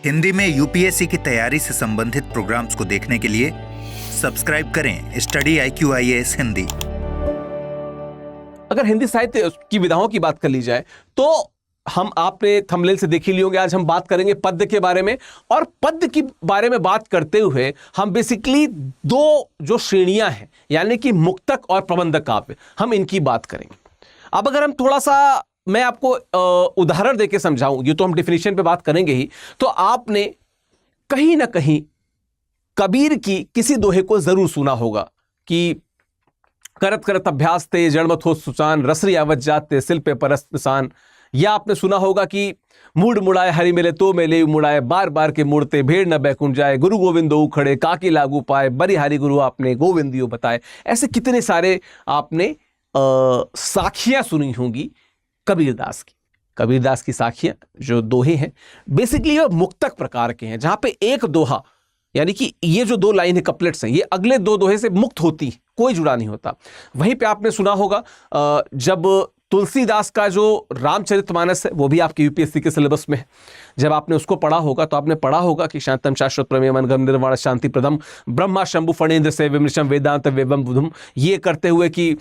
हिंदी में यूपीएससी की तैयारी से संबंधित प्रोग्राम्स को देखने के लिए सब्सक्राइब करें स्टडी IQIAS हिंदी। अगर हिंदी साहित्य की विधाओं की बात कर ली जाए तो आपने थंबनेल से देख ही लिए होंगे। आज हम बात करेंगे पद्य के बारे में, और पद्य के बारे में बात करते हुए हम बेसिकली दो जो श्रेणियां हैं, यानी कि मुक्तक और प्रबंध काव्य, हम इनकी बात करेंगे। अब अगर हम थोड़ा सा मैं आपको उदाहरण देके समझाऊं, ये तो हम डिफिनीशन पे बात करेंगे ही, तो आपने कहीं ना कहीं कबीर की किसी दोहे को जरूर सुना होगा कि करत करत अभ्यास ते जड़मत हो सुचान, रसरी आवत जात ते सिल पे परस्त निशान। या आपने सुना होगा कि मूड मुड़ाए हरि मिले तो मेले मुड़ाए, बार बार के मुड़ते भेड़ न बैकुंठ जाए, गुरु गोविंदो खड़े काकी लागू पाए, बरी हरि गुरु आपने गोविंदियो बताए। ऐसे कितने सारे आपने साखियां सुनी होंगी कबीरदास की साखियां जो दोहे हैं, बेसिकली वो मुक्तक प्रकार के हैं, जहां पे एक दोहा, यानी कि ये जो दो लाइन है, कपलेट्स हैं, ये अगले दो दोहे से मुक्त होती है, कोई जुड़ा नहीं होता। वहीं पे आपने सुना होगा जब तुलसीदास का जो रामचरितमानस है, वो भी आपके यूपीएससी के सिलेबस में है, जब आपने उसको पढ़ा होगा तो आपने पढ़ा होगा कि शांतम शाश्वत प्रमेय मनगम निर्वाण शांति प्रदम ब्रह्मा शंभु फणेन्द्र से विमृशम वेदांत वेवम बुधुम, ये करते हुए कि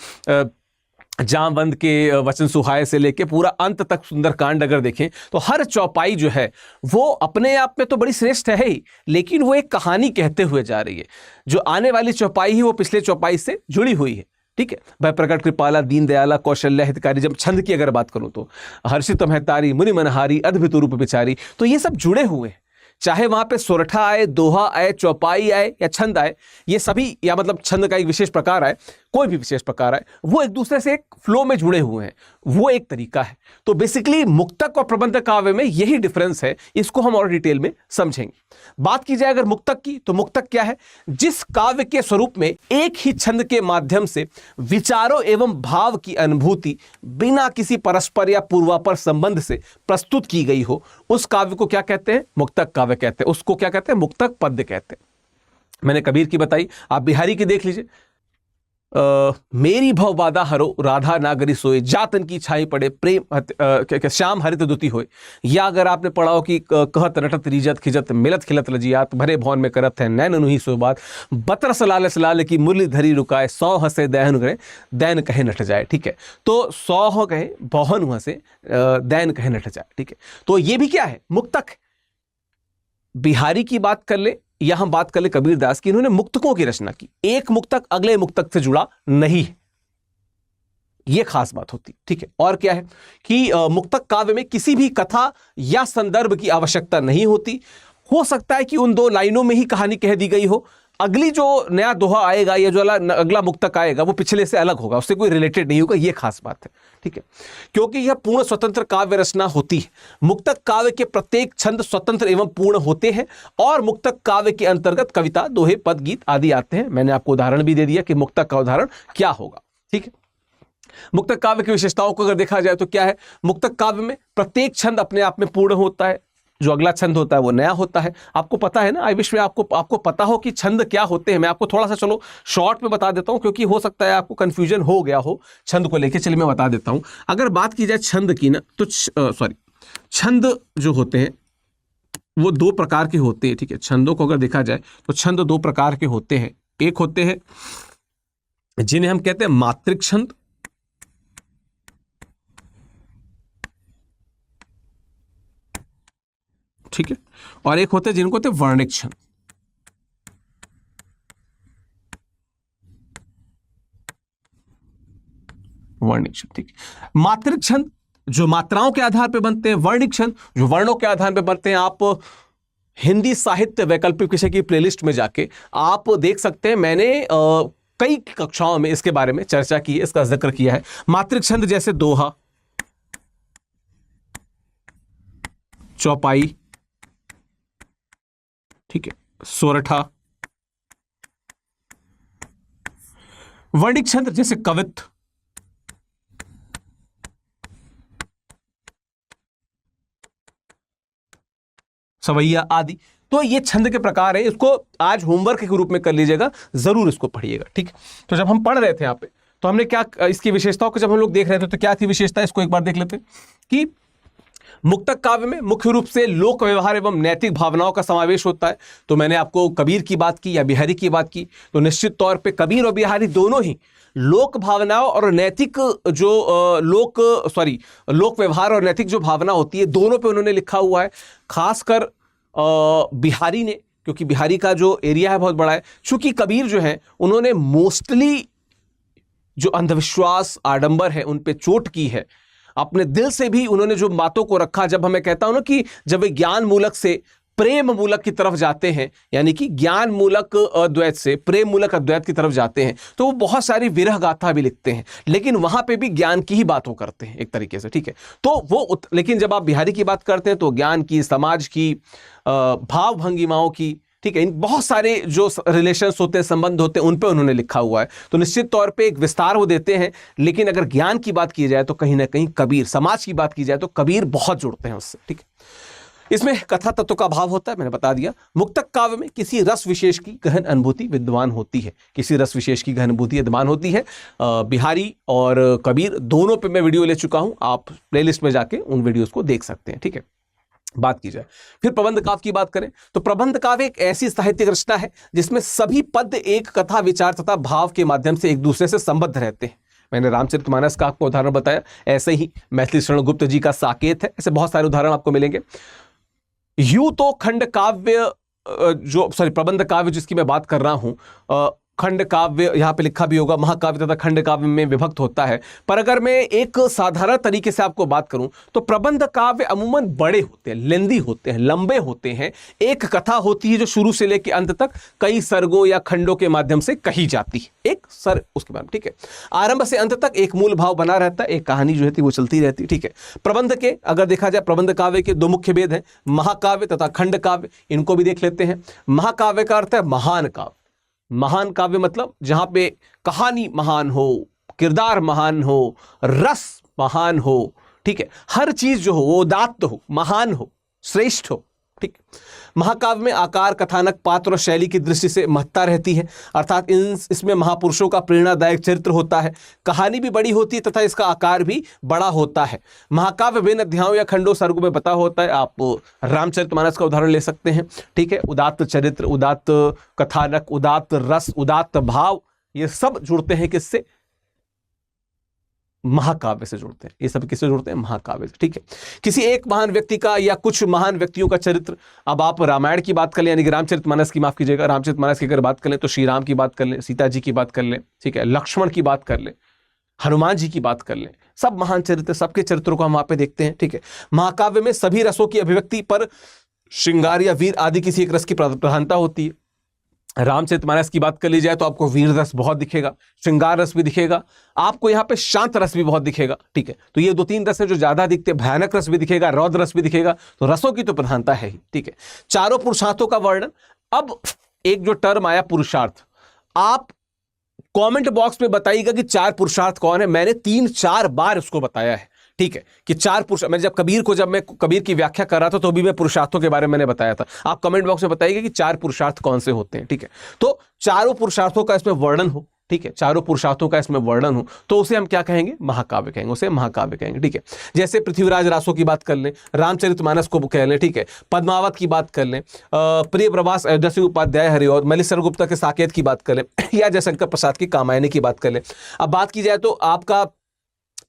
जामवंत के वचन सुहाए से लेके पूरा अंत तक सुंदर कांड अगर देखें तो हर चौपाई जो है वो अपने आप में तो बड़ी श्रेष्ठ है ही, लेकिन वो एक कहानी कहते हुए जा रही है। जो आने वाली चौपाई ही वो पिछले चौपाई से जुड़ी हुई है। ठीक है, भय प्रकट कृपाला दीन दयाला कौशल्य हितकारी। जब छंद की अगर बात करूं तो हर्षित महतारी मुनि मनहारी अद्भुत रूप विचारी, तो ये सब जुड़े हुए हैं। चाहे वहां पे सोरठा आए, दोहा आए, चौपाई आए या छंद आए, ये सभी, या मतलब छंद का एक विशेष प्रकार आए, कोई भी विशेष प्रकार आए, वो एक दूसरे से एक फ्लो में जुड़े हुए हैं, वो एक तरीका है। तो बेसिकली मुक्तक और प्रबंध काव्य में यही डिफरेंस है, इसको हम और डिटेल में समझेंगे। बात की जाए अगर मुक्तक की, तो मुक्तक क्या है? जिस काव्य के स्वरूप में एक ही छंद के माध्यम से विचारों एवं भाव की अनुभूति बिना किसी परस्पर या पूर्वापर संबंध से प्रस्तुत की गई हो, उस काव्य को क्या कहते हैं? मुक्तक काव्य कहते हैं। उसको क्या कहते हैं? मुक्तक पद्य कहते हैं। मैंने कबीर की बताई, आप बिहारी की देख लीजिए। मेरी भव बाधा हरो राधा नागरी सोए, जातन की छाई पड़े प्रेम श्याम हरित दुति होए। या अगर आपने पढ़ा हो कि कहत रटत रीजत खिजत मिलत खिलत लजियात, भरे भवन में करत है नैन नुही सो बात, बतर सलाल सलाल की मुरली धरी रुकाए, 100 हंसे दैन कहे दैन कहे नट जाए। ठीक है, तो 100 कहे बहुन हंसे दैन कहे नट जाए। ठीक है, तो ये भी क्या है? मुक्तक। बिहारी की बात कर ले या हम बात कर ले कबीरदास की, इन्होंने मुक्तकों की रचना की। एक मुक्तक अगले मुक्तक से जुड़ा नहीं है, यह खास बात होती। ठीक है, और क्या है कि मुक्तक काव्य में किसी भी कथा या संदर्भ की आवश्यकता नहीं होती। हो सकता है कि उन दो लाइनों में ही कहानी कह दी गई हो, अगली जो नया दोहा आएगा या जो अगला मुक्तक आएगा वो पिछले से अलग होगा, उससे कोई रिलेटेड नहीं होगा। ये खास बात है। ठीक है, क्योंकि यह पूर्ण स्वतंत्र काव्य रचना होती है। मुक्तक काव्य के प्रत्येक छंद स्वतंत्र एवं पूर्ण होते हैं, और मुक्तक काव्य के अंतर्गत कविता, दोहे, पद, गीत आदि आते हैं। मैंने आपको उदाहरण भी दे दिया कि मुक्तक का उदाहरण क्या होगा। ठीक है, मुक्तक काव्य की विशेषताओं को अगर देखा जाए तो क्या है? मुक्तक काव्य में प्रत्येक छंद अपने आप में पूर्ण होता है, जो अगला छंद होता है वो नया होता है। आपको पता है ना, आई विश में आपको पता हो कि छंद क्या होते हैं। मैं आपको थोड़ा सा चलो शॉर्ट में बता देता हूं, क्योंकि हो सकता है आपको कंफ्यूजन हो गया हो छंद को लेके। चलिए मैं बता देता हूं। अगर बात की जाए छंद की ना, तो छंद जो होते हैं वो दो प्रकार के होते हैं। ठीक है, छंदों को अगर देखा जाए तो छंद दो प्रकार के होते हैं। एक होते हैं जिन्हें हम कहते हैं मात्रिक छंद, ठीक है, और एक होते हैं जिनको कहते हैं वर्णिक छंद। वर्णिक छंद, ठीक है। मात्रिक छंद जो मात्राओं के आधार पर बनते हैं, वर्णिक छंद जो वर्णों के आधार पर बनते हैं। आप हिंदी साहित्य वैकल्पिक विषय की प्लेलिस्ट में जाके आप देख सकते हैं, मैंने कई कक्षाओं में इसके बारे में चर्चा की है, इसका जिक्र किया है। मात्रिक छंद जैसे दोहा, चौपाई, ठीक है, सोरठा। वर्णिक छंद जैसे कवित्त, सवैया आदि। तो ये छंद के प्रकार है। इसको आज होमवर्क के रूप में कर लीजिएगा, जरूर इसको पढ़िएगा। ठीक है, तो जब हम पढ़ रहे थे यहाँ पे, तो हमने क्या, इसकी विशेषताओं को जब हम लोग देख रहे थे तो क्या थी विशेषता, इसको एक बार देख लेते हैं कि मुक्तक काव्य में मुख्य रूप से लोक व्यवहार एवं नैतिक भावनाओं का समावेश होता है। तो मैंने आपको कबीर की बात की या बिहारी की बात की, तो निश्चित तौर पे कबीर और बिहारी दोनों ही लोक भावनाओं और नैतिक जो लोक व्यवहार और नैतिक जो भावना होती है दोनों पे उन्होंने लिखा हुआ है। खासकर बिहारी ने, क्योंकि बिहारी का जो एरिया है बहुत बड़ा है, चूंकि कबीर जो है उन्होंने मोस्टली जो अंधविश्वास आडंबर है उन पे चोट की है, अपने दिल से भी उन्होंने जो बातों को रखा। जब मैं कहता हूं ना कि जब वे ज्ञान मूलक से प्रेम मूलक की तरफ जाते हैं, यानी कि ज्ञान मूलक अद्वैत से प्रेम मूलक अद्वैत की तरफ जाते हैं, तो वो बहुत सारी विरह गाथा भी लिखते हैं, लेकिन वहां पे भी ज्ञान की ही बातों करते हैं एक तरीके से, ठीक है। तो वो लेकिन जब आप बिहारी की बात करते हैं तो ज्ञान की, समाज की, भाव भंगिमाओं की, ठीक है, इन बहुत सारे जो रिलेशंस होते हैं, संबंध होते हैं, उन पे उन्होंने लिखा हुआ है। तो निश्चित तौर पे एक विस्तार वो देते हैं, लेकिन अगर ज्ञान की बात की जाए तो कहीं ना कहीं कबीर, समाज की बात की जाए तो कबीर बहुत जुड़ते हैं उससे, ठीक है। इसमें कथा तत्व का भाव होता है, मैंने बता दिया। मुक्तक काव्य में किसी रस विशेष की गहन अनुभूति विद्यमान होती है, किसी रस विशेष की गहन अनुभूति विद्यमान होती है। बिहारी और कबीर दोनों पे मैं वीडियो ले चुका हूं, आप प्लेलिस्ट में जाके उन वीडियोस को देख सकते हैं, ठीक है। बात की जाए फिर प्रबंध काव्य की बात करें तो प्रबंध काव्य एक ऐसी साहित्यिक रचना है जिसमें सभी पद एक कथा, विचार तथा भाव के माध्यम से एक दूसरे से संबद्ध रहते हैं। मैंने रामचरितमानस का आपको उदाहरण बताया, ऐसे ही मैथिली शरण गुप्त जी का साकेत है, ऐसे बहुत सारे उदाहरण आपको मिलेंगे। यूं तो खंड काव्य प्रबंध काव्य जिसकी मैं बात कर रहा हूं, खंड काव्य यहां पे लिखा भी होगा, महाकाव्य तथा खंड काव्य में विभक्त होता है। पर अगर मैं एक साधारण तरीके से आपको बात करूं तो प्रबंध काव्य अमूमन बड़े होते हैं, लेंदी होते हैं, लंबे होते हैं। एक कथा होती है जो शुरू से लेकर अंत तक कई सर्गों या खंडों के माध्यम से कही जाती है, एक सर उसके बाद, ठीक है। आरंभ से अंत तक एक मूल भाव बना रहता है, एक कहानी जो है वो चलती रहती है, ठीक है। प्रबंध के अगर देखा जाए, प्रबंध काव्य के दो मुख्य भेद हैं, महाकाव्य तथा खंड काव्य, इनको भी देख लेते हैं। महाकाव्य का अर्थ है महान काव्य। महान काव्य मतलब जहां पे कहानी महान हो, किरदार महान हो, रस महान हो, ठीक है, हर चीज जो हो वो उदात्त हो, महान हो, श्रेष्ठ हो, ठीक। महाकाव्य में आकार, कथानक, पात्र और शैली की दृष्टि से महत्ता रहती है, अर्थात इसमें महापुरुषों का प्रेरणादायक चरित्र होता है, कहानी भी बड़ी होती है तथा इसका आकार भी बड़ा होता है। महाकाव्य विभिन्न अध्यायों या खंडों सर्गों में बता होता है। आप रामचरितमानस का उदाहरण ले सकते हैं, ठीक है। उदात्त चरित्र, उदात्त कथानक, उदात्त रस, उदात्त भाव, ये सब जुड़ते हैं किससे? महाकाव्य से जुड़ते हैं। ये सब किससे जुड़ते हैं? महाकाव्य से, ठीक है। किसी एक महान व्यक्ति का या कुछ महान व्यक्तियों का चरित्र, अब आप रामायण की बात कर लें, यानी कि रामचरितमानस की, माफ कीजिएगा, रामचरितमानस की अगर बात कर लें तो श्री राम की बात कर लें, सीता जी की बात कर लें, ठीक है, लक्ष्मण की बात कर लें, हनुमान जी की बात कर लें, सब महान चरित्र, सबके चरित्रों को हम वहां पे देखते हैं, ठीक है। महाकाव्य में सभी रसों की अभिव्यक्ति पर श्रृंगार या वीर आदि किसी एक रस की प्रधानता होती है। रामचरितमानस की बात कर ली जाए तो आपको वीर रस बहुत दिखेगा, श्रृंगार रस भी दिखेगा, आपको यहाँ पे शांत रस भी बहुत दिखेगा, ठीक है। तो ये दो तीन रस है जो ज्यादा दिखते हैं। भयानक रस भी दिखेगा, रौद्र रस भी दिखेगा, तो रसों की तो प्रधानता है ही, ठीक है। चारों पुरुषार्थों का वर्णन, अब एक जो टर्म आया पुरुषार्थ, आप कमेंट बॉक्स में बताइएगा कि चार पुरुषार्थ कौन है। मैंने 3-4 बार उसको बताया है, ठीक है, कि चार पुरुष, मैं जब मैं कबीर की व्याख्या कर रहा था तो भी मैं पुरुषार्थों के बारे में मैंने बताया था। आप कमेंट बॉक्स में बताइए कि चार पुरुषार्थ कौन से होते हैं, ठीक है। तो चारों पुरुषार्थों का इसमें वर्णन हो, ठीक है, चारों पुरुषार्थों का इसमें वर्णन हो तो उसे हम क्या कहेंगे? महाकाव्य कहेंगे, उसे महाकाव्य कहेंगे, ठीक है। जैसे पृथ्वीराज रासों की बात कर लें, रामचरितमानस को कह लें, ठीक है, पद्मावत की बात कर लें, प्रिय प्रवास अयोध्या सिंह उपाध्याय हरिऔध, मैथिली गुप्ता के साकेत की बात कर लें, या जयशंकर प्रसाद की कामायनी की बात कर लें। अब बात की जाए तो आपका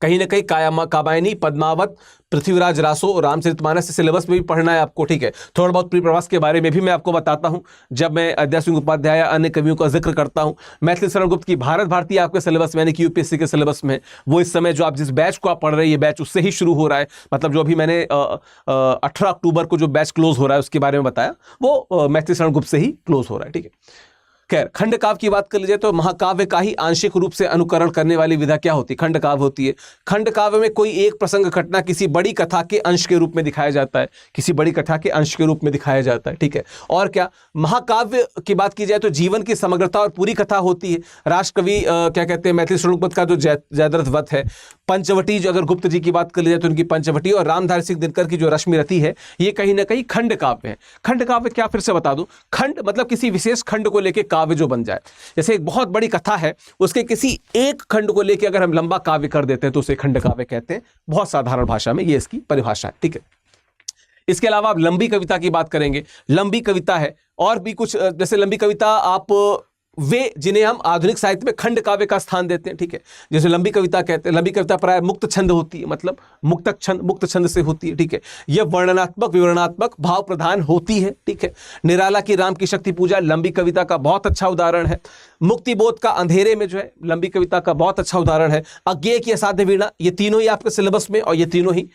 कहीं ना कहीं कामायनी, पद्मावत, पृथ्वीराज रासो, रामचरितमानस से सिलेबस में भी पढ़ना है आपको, ठीक है। थोड़ा बहुत प्रिय प्रवास के बारे में भी मैं आपको बताता हूं जब मैं अयोध्या सिंह उपाध्याय या अन्य कवियों का जिक्र करता हूं। मैथिली शरण गुप्त की भारत भारती आपके सिलेबस में, यानी कि यूपीएससी के सिलेबस में, वो इस समय जो आप जिस बैच को आप पढ़ रहे हैं, ये बैच उससे ही शुरू हो रहा है। मतलब जो अभी मैंने 18 अक्टूबर को जो बैच क्लोज हो रहा है उसके बारे में बताया, वो मैथिली शरण गुप्त से ही क्लोज हो रहा है, ठीक है। खैर, खंड काव्य की बात कर लीजिए तो महाकाव्य का ही आंशिक रूप से अनुकरण करने वाली विधा क्या होती है? खंड काव्य होती है। खंड काव्य में कोई एक प्रसंग, घटना किसी बड़ी कथा के अंश के रूप में दिखाया जाता है, किसी बड़ी कथा के अंश के रूप में दिखाया जाता है, ठीक है। और क्या, महाकाव्य की बात की जाए तो जीवन की समग्रता और पूरी कथा होती है। राष्ट्रकवि क्या कहते हैं, मैथिली शरण गुप्त का जो जयद्रथ वध है, पंचवटी, जो अगर गुप्त जी की बात कर ली जाए तो उनकी पंचवटी, और रामधारी सिंह दिनकर की जो रश्मि रथी है, ये कहीं ना कहीं खंड काव्य है। खंड काव्य क्या, फिर से बता दूं, खंड मतलब किसी विशेष खंड को लेकर काव्य जो बन जाए। जैसे एक बहुत बड़ी कथा है, उसके किसी एक खंड को लेकर अगर हम लंबा काव्य कर देते हैं तो उसे खंड काव्य कहते हैं। बहुत साधारण भाषा में ये इसकी परिभाषा है, ठीक है। इसके अलावा आप लंबी कविता की बात करेंगे, लंबी कविता है और भी कुछ, जैसे लंबी कविता आप वे जिन्हें हम आधुनिक साहित्य में खंड काव्य का स्थान देते हैं, ठीक है, जैसे लंबी कविता कहते हैं। लंबी कविता प्राय मुक्त छंद होती है, मतलब मुक्त छंद से होती है, ठीक है। यह वर्णनात्मक विवरणात्मक भाव प्रधान होती है, ठीक है। निराला की राम की शक्ति पूजा लंबी कविता का बहुत अच्छा उदाहरण है। मुक्तिबोध का अंधेरे में जो है लंबी कविता का बहुत अच्छा उदाहरण है। अज्ञेय की असाध्य वीणा, ये तीनों ही आपके सिलेबस में, और ये तीनों ही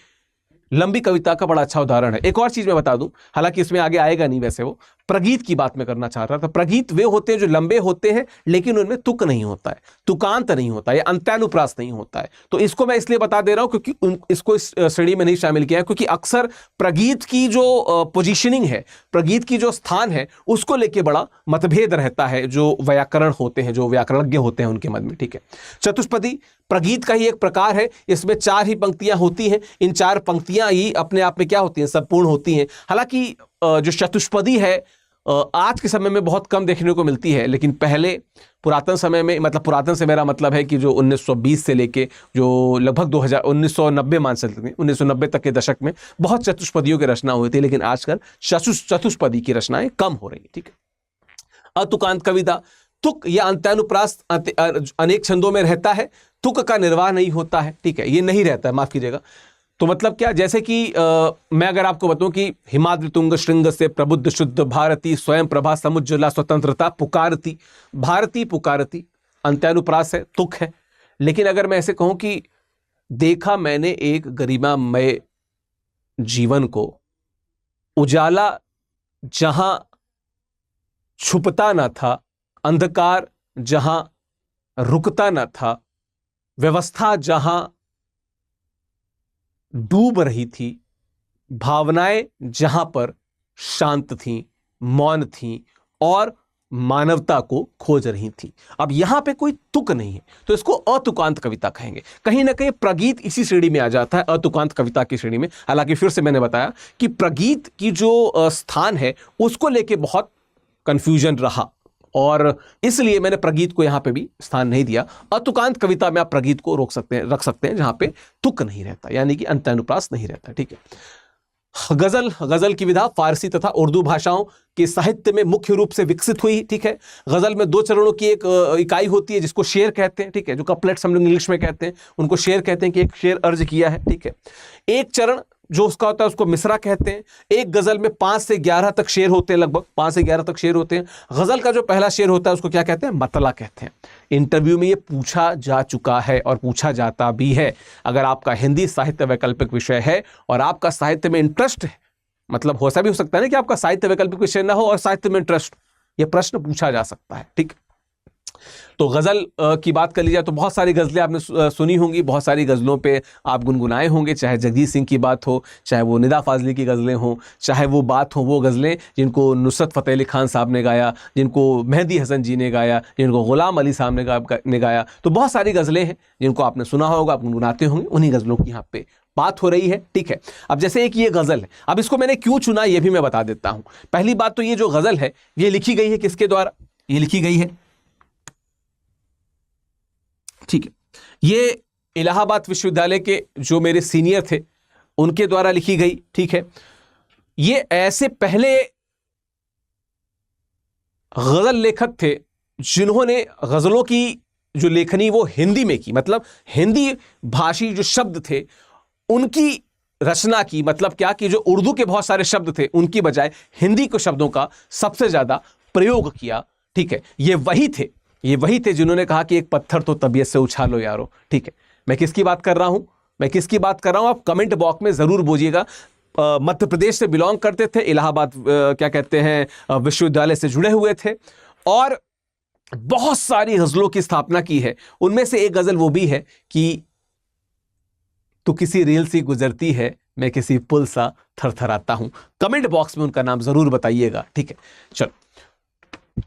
लंबी कविता का बड़ा अच्छा उदाहरण है। एक और चीज मैं बता दूं, हालांकि इसमें आगे आएगा नहीं, वैसे वो प्रगीत की बात मैं करना चाह रहा था। प्रगीत वे होते हैं जो लंबे होते हैं लेकिन उनमें तुक नहीं होता है, तुकांत नहीं होता है, अंत्यानुप्रास नहीं होता है। तो इसको मैं इसलिए बता दे रहा हूं क्योंकि इसको इस श्रेणी में नहीं शामिल किया है, क्योंकि अक्सर प्रगीत की जो पोजीशनिंग है, प्रगीत की जो स्थान है, उसको लेके बड़ा मतभेद रहता है जो व्याकरण होते हैं, जो व्याकरणज्ञ होते हैं उनके मन में, ठीक है। चतुष्पदी प्रगीत का ही एक प्रकार है, इसमें 4 ही पंक्तियां होती हैं। इन 4 पंक्तियां ही अपने आप में क्या होती हैं, संपूर्ण होती हैं। हालांकि जो चतुष्पदी है आज के समय में बहुत कम देखने को मिलती है, लेकिन पहले पुरातन समय में, मतलब पुरातन से मेरा मतलब है कि जो 1920 से लेके जो लगभग 1990 मान सकते हैं, 1990 तक के दशक में बहुत चतुष्पदियों की रचना हुई थी, लेकिन आजकल चतुष्पदी की रचनाएं कम हो रही है, ठीक है। अतुकांत कविता, तुक या अंत्यानुप्रास अनेक छंदों में रहता है, तुक का निर्वाह नहीं होता है, ठीक है, ये नहीं रहता है, माफ कीजिएगा। तो मतलब क्या, जैसे कि मैं अगर आपको बताऊं कि हिमाद्रि तुंग श्रृंग से प्रबुद्ध शुद्ध भारती स्वयं प्रभा समुज्ज्वला स्वतंत्रता पुकारती, भारती पुकारती अंत्यानुप्रास है, तुक है। लेकिन अगर मैं ऐसे कहूं कि देखा मैंने एक गरिमामय जीवन को, उजाला जहां छुपता न था, अंधकार जहां रुकता न था, व्यवस्था जहां डूब रही थी, भावनाएं जहां पर शांत थीं, मौन थीं और मानवता को खोज रही थी। अब यहां पे कोई तुक नहीं है, तो इसको अतुकांत कविता कहेंगे। कहीं ना कहीं प्रगीत इसी श्रेणी में आ जाता है, अतुकांत कविता की श्रेणी में। हालांकि फिर से मैंने बताया कि प्रगीत की जो स्थान है उसको लेके बहुत कंफ्यूजन रहा, और इसलिए मैंने प्रगीत को यहां पे भी स्थान नहीं दिया। अतुकांत कविता में आप प्रगीत को रख सकते हैं जहां पे तुक नहीं रहता, यानी कि अंत्यानुप्रास नहीं रहता, ठीक है। गजल की विधा फारसी तथा उर्दू भाषाओं के साहित्य में मुख्य रूप से विकसित हुई, ठीक है। गजल में 2 चरणों की एक इकाई होती है जिसको शेर कहते हैं, ठीक है, जो कपलेट्स हम लोग इंग्लिश में कहते हैं उनको शेर कहते हैं, कि एक शेर अर्ज किया है, ठीक है। एक चरण जो उसका होता है उसको मिसरा कहते हैं। एक गजल में 5 से 11 तक शेर होते हैं, लगभग 5 से 11 तक शेर होते हैं। गजल का जो पहला शेर होता है उसको क्या कहते हैं, मतला कहते हैं। इंटरव्यू में ये पूछा जा चुका है और पूछा जाता भी है। अगर आपका हिंदी साहित्य वैकल्पिक विषय है और आपका साहित्य में इंटरेस्ट है, मतलब हो भी हो सकता है ना कि आपका साहित्य वैकल्पिक विषय ना हो और साहित्य में इंटरेस्ट, ये प्रश्न पूछा जा सकता है, ठीक। तो गजल की बात कर ली जाए तो बहुत सारी गजलें आपने सुनी होंगी, बहुत सारी गजलों पे आप गुनगुनाए होंगे, चाहे जगजीत सिंह की बात हो, चाहे वो निदा फाजली की गजलें हों, चाहे वो बात हो वो गजलें जिनको नुसरत फ़तेह अली खान साहब ने गाया, जिनको मेहदी हसन जी ने गाया, जिनको गुलाम अली साहब ने गाया। तो बहुत सारी गजलें हैं जिनको आपने सुना होगा, आप गुनगुनाते होंगे, उन्हीं गजलों की यहाँ पे बात हो रही है, ठीक है। अब जैसे एक ये गजल है, अब इसको मैंने क्यों चुना ये भी मैं बता देता हूं। पहली बात तो ये जो गजल है ये लिखी गई है किसके द्वारा, ये लिखी गई है, ठीक है, ये इलाहाबाद विश्वविद्यालय के जो मेरे सीनियर थे उनके द्वारा लिखी गई, ठीक है। ये ऐसे पहले गजल लेखक थे जिन्होंने गजलों की जो लेखनी वो हिंदी में की, मतलब हिंदी भाषी जो शब्द थे उनकी रचना की, मतलब क्या कि जो उर्दू के बहुत सारे शब्द थे उनकी बजाय हिंदी के शब्दों का सबसे ज्यादा प्रयोग किया, ठीक है। ये वही थे जिन्होंने कहा कि एक पत्थर तो तबीयत से उछालो यारो, ठीक है। मैं किसकी बात कर रहा हूं, आप कमेंट बॉक्स में जरूर बोलिएगा। मध्य प्रदेश से बिलोंग करते थे, इलाहाबाद क्या कहते हैं विश्वविद्यालय से जुड़े हुए थे और बहुत सारी गजलों की स्थापना की है। उनमें से एक गजल वो भी है कि तू किसी रेल सी गुजरती है, मैं किसी पुल सा थरथराता हूं। कमेंट बॉक्स में उनका नाम जरूर बताइएगा, ठीक है। चलो,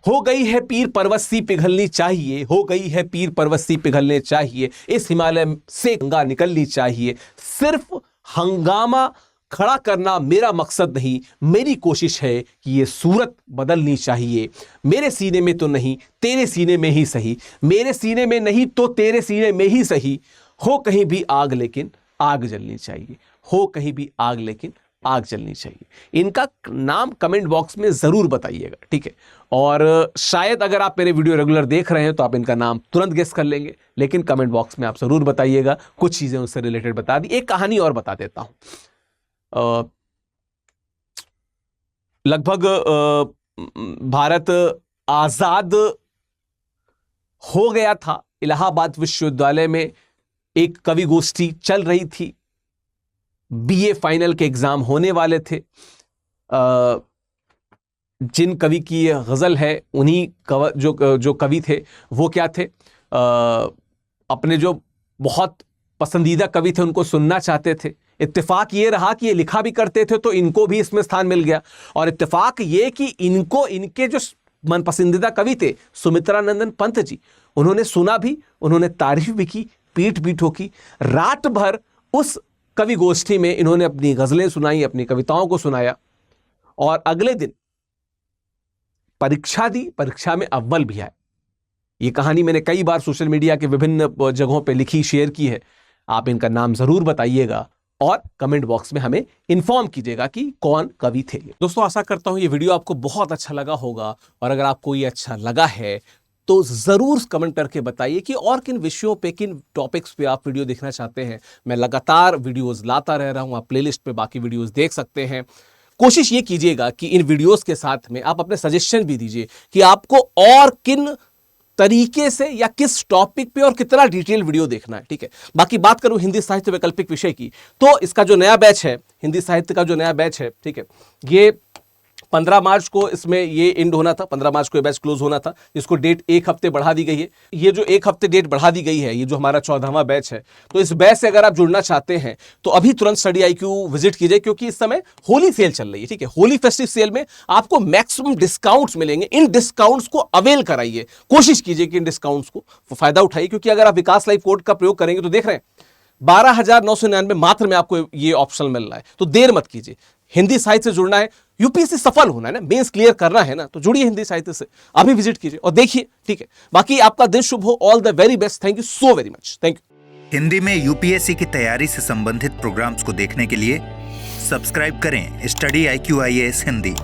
हो गई है पीर पर्वत सी पिघलनी चाहिए, हो गई है पीर पर्वत सी पिघलने चाहिए, इस हिमालय से गंगा निकलनी चाहिए। सिर्फ हंगामा खड़ा करना मेरा मकसद नहीं, मेरी कोशिश है कि ये सूरत बदलनी चाहिए। मेरे सीने में तो नहीं तेरे सीने में ही सही, मेरे सीने में नहीं तो तेरे सीने में ही सही। हो कहीं भी आग लेकिन आग जलनी चाहिए, हो कहीं भी आग लेकिन आग जलनी चाहिए। इनका नाम कमेंट बॉक्स में जरूर बताइएगा, ठीक है। और शायद अगर आप मेरे वीडियो रेगुलर देख रहे हैं तो आप इनका नाम तुरंत गेस कर लेंगे, लेकिन कमेंट बॉक्स में आप जरूर बताइएगा। कुछ चीजें उससे रिलेटेड बता दी। एक कहानी और बता देता हूं। लगभग भारत आजाद हो गया था, इलाहाबाद विश्वविद्यालय में एक कवि गोष्ठी चल रही थी। बीए फाइनल के एग्जाम होने वाले थे। जिन कवि की ये गजल है, उन्हीं जो कवि थे वो क्या थे, अपने जो बहुत पसंदीदा कवि थे उनको सुनना चाहते थे। इत्तेफाक ये रहा कि ये लिखा भी करते थे तो इनको भी इसमें स्थान मिल गया। और इत्तेफाक ये कि इनको इनके जो मन पसंदीदा कवि थे सुमित्रानंदन पंत जी, उन्होंने सुना भी, उन्होंने तारीफ भी की, पीठ भी ठोकी। रात भर उस कवि गोष्ठी में इन्होंने अपनी गजलें सुनाई, अपनी कविताओं को सुनाया। और अगले दिन परीक्षा दी, परीक्षा में अव्वल भी आए। ये कहानी मैंने कई बार सोशल मीडिया के विभिन्न जगहों पे लिखी, शेयर की है। आप इनका नाम जरूर बताइएगा और कमेंट बॉक्स में हमें इन्फॉर्म कीजिएगा कि कौन कवि थे। दोस्तों, आशा करता हूं ये वीडियो आपको बहुत अच्छा लगा होगा, और अगर आपको ये अच्छा लगा है तो जरूर कमेंट करके बताइए कि और किन विषयों पे, किन टॉपिक्स पे आप वीडियो देखना चाहते हैं। मैं लगातार वीडियोस लाता रह रहा हूं, आप प्लेलिस्ट पे बाकी वीडियोस देख सकते हैं। कोशिश ये कीजिएगा कि इन वीडियोस के साथ में आप अपने सजेशन भी दीजिए कि आपको और किन तरीके से या किस टॉपिक पे और कितना डिटेल वीडियो देखना है, ठीक है। बाकी बात करूं हिंदी साहित्य वैकल्पिक विषय की, तो इसका जो नया बैच है, हिंदी साहित्य का जो नया बैच है, ठीक है, ये 15 मार्च को इसमें ये एंड होना था। 15 मार्च को ये बैच क्लोज होना था, जिसको डेट 1 हफ्ते बढ़ा दी गई है। ये जो 1 हफ्ते डेट बढ़ा दी गई है, ये जो हमारा 14वां बैच है, तो इस बैच से अगर आप जुड़ना चाहते हैं तो अभी तुरंत स्टडी IQ विजिट कीजिए, क्योंकि इस समय होली सेल चल रही है, ठीक है। होली फेस्टिव सेल में आपको मैक्सिमम डिस्काउंट्स मिलेंगे। इन डिस्काउंट्स को अवेल कराइए, कोशिश कीजिए कि इन डिस्काउंट्स को फायदा उठाइए, क्योंकि अगर आप विकास लाइव कोड का प्रयोग करेंगे तो देख रहे हैं 12,999 मात्र में आपको ये ऑप्शन मिल रहा है। तो देर मत कीजिए, हिंदी साहित्य से जुड़ना है, यूपीएससी सफल होना है ना, मेंस क्लियर करना है ना, तो जुड़िए हिंदी साहित्य से, अभी विजिट कीजिए और देखिए, ठीक है। बाकी आपका दिन शुभ हो, all the very best, thank you so very much, thank you. Hindi में यूपीएससी की तैयारी से संबंधित प्रोग्राम्स को देखने के लिए सब्सक्राइब करें स्टडी IQ IAS हिंदी।